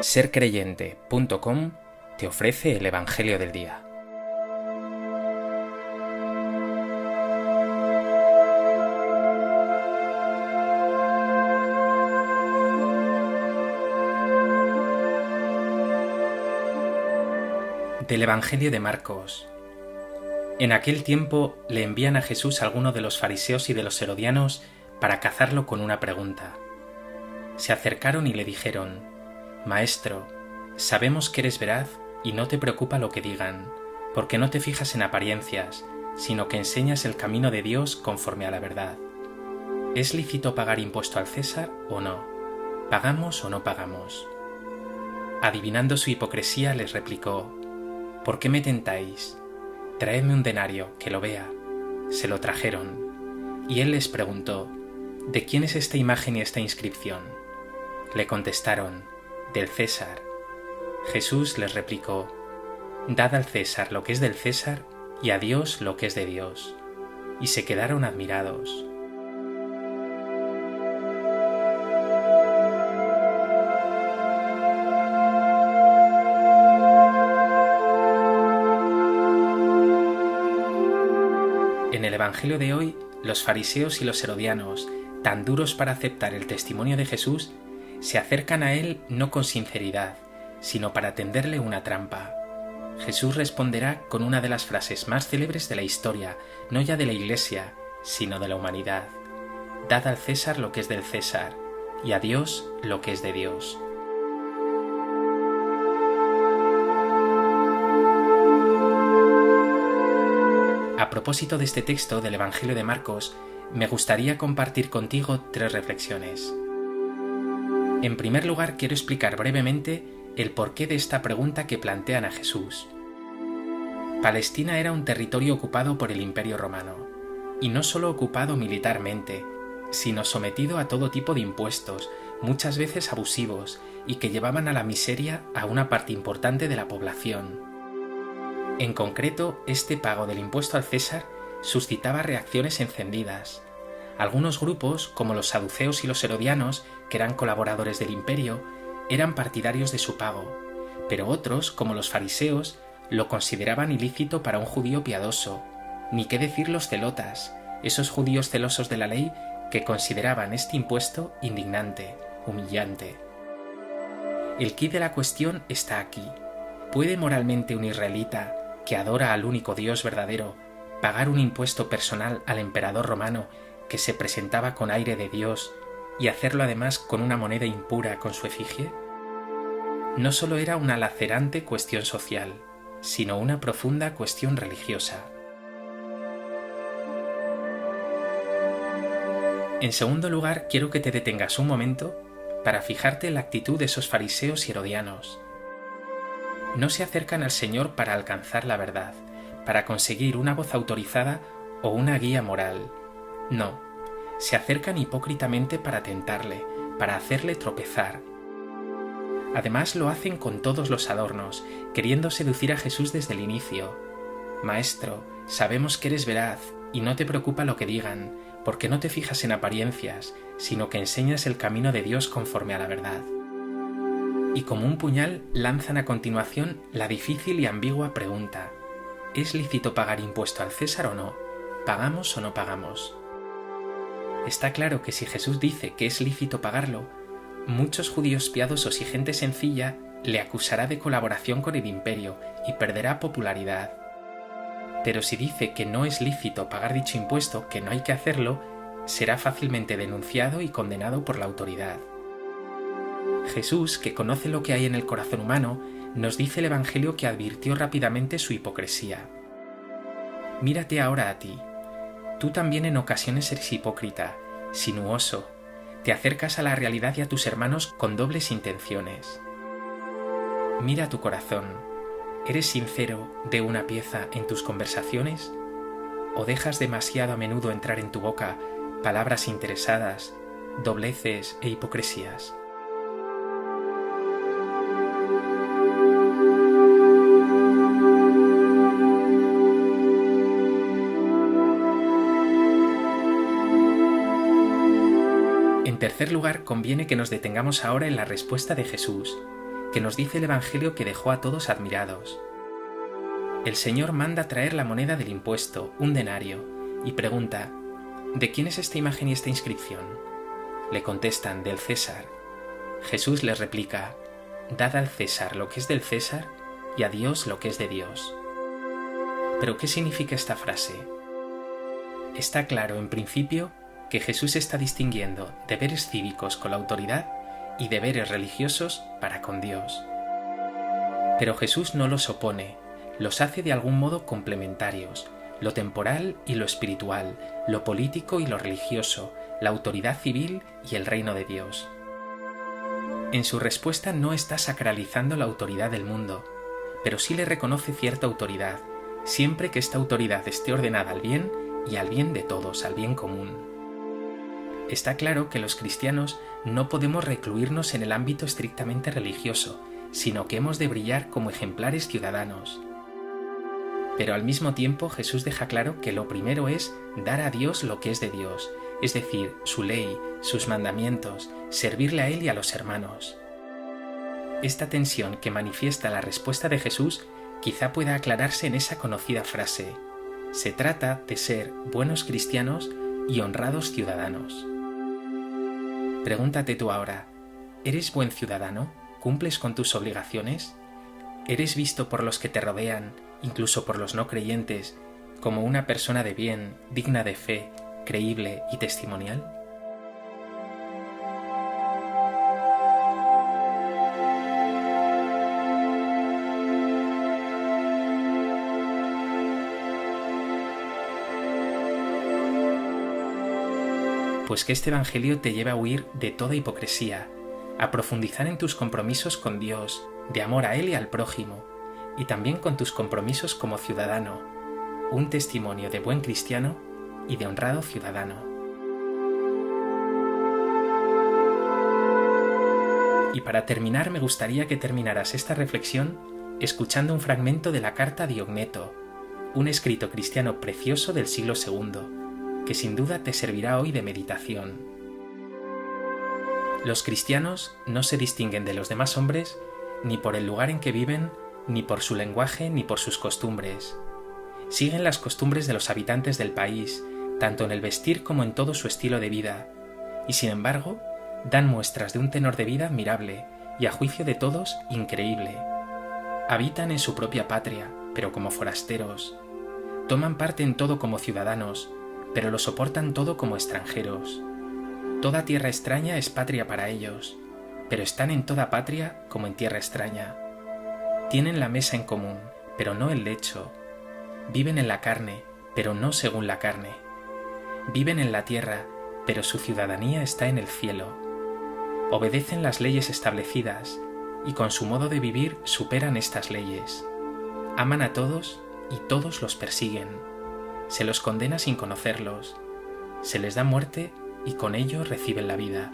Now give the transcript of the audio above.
Sercreyente.com te ofrece el Evangelio del Día. Del Evangelio de Marcos. En aquel tiempo le envían a Jesús algunos de los fariseos y de los herodianos para cazarlo con una pregunta. Se acercaron y le dijeron: Maestro, sabemos que eres veraz y no te preocupa lo que digan, porque no te fijas en apariencias, sino que enseñas el camino de Dios conforme a la verdad. ¿Es lícito pagar impuesto al César o no? ¿Pagamos o no pagamos? Adivinando su hipocresía, les replicó: ¿Por qué me tentáis? Traedme un denario, que lo vea. Se lo trajeron. Y él les preguntó: ¿De quién es esta imagen y esta inscripción? Le contestaron: del César. Jesús les replicó: Dad al César lo que es del César y a Dios lo que es de Dios. Y se quedaron admirados. En el Evangelio de hoy, los fariseos y los herodianos, tan duros para aceptar el testimonio de Jesús, se acercan a él no con sinceridad, sino para tenderle una trampa. Jesús responderá con una de las frases más célebres de la historia, no ya de la Iglesia, sino de la humanidad: Dad al César lo que es del César, y a Dios lo que es de Dios. A propósito de este texto del Evangelio de Marcos, me gustaría compartir contigo 3 reflexiones. En primer lugar, quiero explicar brevemente el porqué de esta pregunta que plantean a Jesús. Palestina era un territorio ocupado por el Imperio Romano, y no solo ocupado militarmente, sino sometido a todo tipo de impuestos, muchas veces abusivos, y que llevaban a la miseria a una parte importante de la población. En concreto, este pago del impuesto al César suscitaba reacciones encendidas. Algunos grupos, como los saduceos y los herodianos, que eran colaboradores del imperio, eran partidarios de su pago, pero otros, como los fariseos, lo consideraban ilícito para un judío piadoso, ni qué decir los celotas, esos judíos celosos de la ley que consideraban este impuesto indignante, humillante. El quid de la cuestión está aquí. ¿Puede moralmente un israelita, que adora al único Dios verdadero, pagar un impuesto personal al emperador romano que se presentaba con aire de Dios y hacerlo además con una moneda impura con su efigie? No solo era una lacerante cuestión social, sino una profunda cuestión religiosa. En segundo lugar, quiero que te detengas un momento para fijarte en la actitud de esos fariseos y herodianos. No se acercan al Señor para alcanzar la verdad, para conseguir una voz autorizada o una guía moral. No, se acercan hipócritamente para tentarle, para hacerle tropezar. Además lo hacen con todos los adornos, queriendo seducir a Jesús desde el inicio. Maestro, sabemos que eres veraz y no te preocupa lo que digan, porque no te fijas en apariencias, sino que enseñas el camino de Dios conforme a la verdad. Y como un puñal lanzan a continuación la difícil y ambigua pregunta: ¿es lícito pagar impuesto al César o no? ¿Pagamos o no pagamos? Está claro que si Jesús dice que es lícito pagarlo, muchos judíos piadosos y gente sencilla le acusará de colaboración con el imperio y perderá popularidad. Pero si dice que no es lícito pagar dicho impuesto, que no hay que hacerlo, será fácilmente denunciado y condenado por la autoridad. Jesús, que conoce lo que hay en el corazón humano, nos dice el Evangelio que advirtió rápidamente su hipocresía. Mírate ahora a ti. Tú también en ocasiones eres hipócrita, sinuoso, te acercas a la realidad y a tus hermanos con dobles intenciones. Mira tu corazón. ¿Eres sincero de una pieza en tus conversaciones? ¿O dejas demasiado a menudo entrar en tu boca palabras interesadas, dobleces e hipocresías? En tercer lugar, conviene que nos detengamos ahora en la respuesta de Jesús. que nos dice el Evangelio que dejó a todos admirados. El Señor manda traer la moneda del impuesto, un denario, y pregunta: ¿de quién es esta imagen y esta inscripción? Le contestan: del César. Jesús les replica: dad al César lo que es del César y a Dios lo que es de Dios. ¿Pero qué significa esta frase? Está claro, en principio, que Jesús está distinguiendo deberes cívicos con la autoridad y deberes religiosos para con Dios. Pero Jesús no los opone, los hace de algún modo complementarios, lo temporal y lo espiritual, lo político y lo religioso, la autoridad civil y el reino de Dios. En su respuesta no está sacralizando la autoridad del mundo, pero sí le reconoce cierta autoridad, siempre que esta autoridad esté ordenada al bien y al bien de todos, al bien común. Está claro que los cristianos no podemos recluirnos en el ámbito estrictamente religioso, sino que hemos de brillar como ejemplares ciudadanos. Pero al mismo tiempo Jesús deja claro que lo primero es dar a Dios lo que es de Dios, es decir, su ley, sus mandamientos, servirle a Él y a los hermanos. Esta tensión que manifiesta la respuesta de Jesús quizá pueda aclararse en esa conocida frase: se trata de ser buenos cristianos y honrados ciudadanos. Pregúntate tú ahora: ¿eres buen ciudadano? ¿Cumples con tus obligaciones? ¿Eres visto por los que te rodean, incluso por los no creyentes, como una persona de bien, digna de fe, creíble y testimonial? Pues que este Evangelio te lleve a huir de toda hipocresía, a profundizar en tus compromisos con Dios, de amor a Él y al prójimo, y también con tus compromisos como ciudadano, un testimonio de buen cristiano y de honrado ciudadano. Y para terminar, me gustaría que terminaras esta reflexión escuchando un fragmento de la carta de Diogneto, un escrito cristiano precioso del siglo II, que sin duda te servirá hoy de meditación. Los cristianos no se distinguen de los demás hombres ni por el lugar en que viven, ni por su lenguaje, ni por sus costumbres. Siguen las costumbres de los habitantes del país, tanto en el vestir como en todo su estilo de vida, y sin embargo, dan muestras de un tenor de vida admirable y a juicio de todos increíble. Habitan en su propia patria, pero como forasteros. Toman parte en todo como ciudadanos, pero lo soportan todo como extranjeros. Toda tierra extraña es patria para ellos, pero están en toda patria como en tierra extraña. Tienen la mesa en común, pero no el lecho. Viven en la carne, pero no según la carne. Viven en la tierra, pero su ciudadanía está en el cielo. Obedecen las leyes establecidas, y con su modo de vivir superan estas leyes. Aman a todos, y todos los persiguen. Se los condena sin conocerlos. Se les da muerte, y con ello reciben la vida.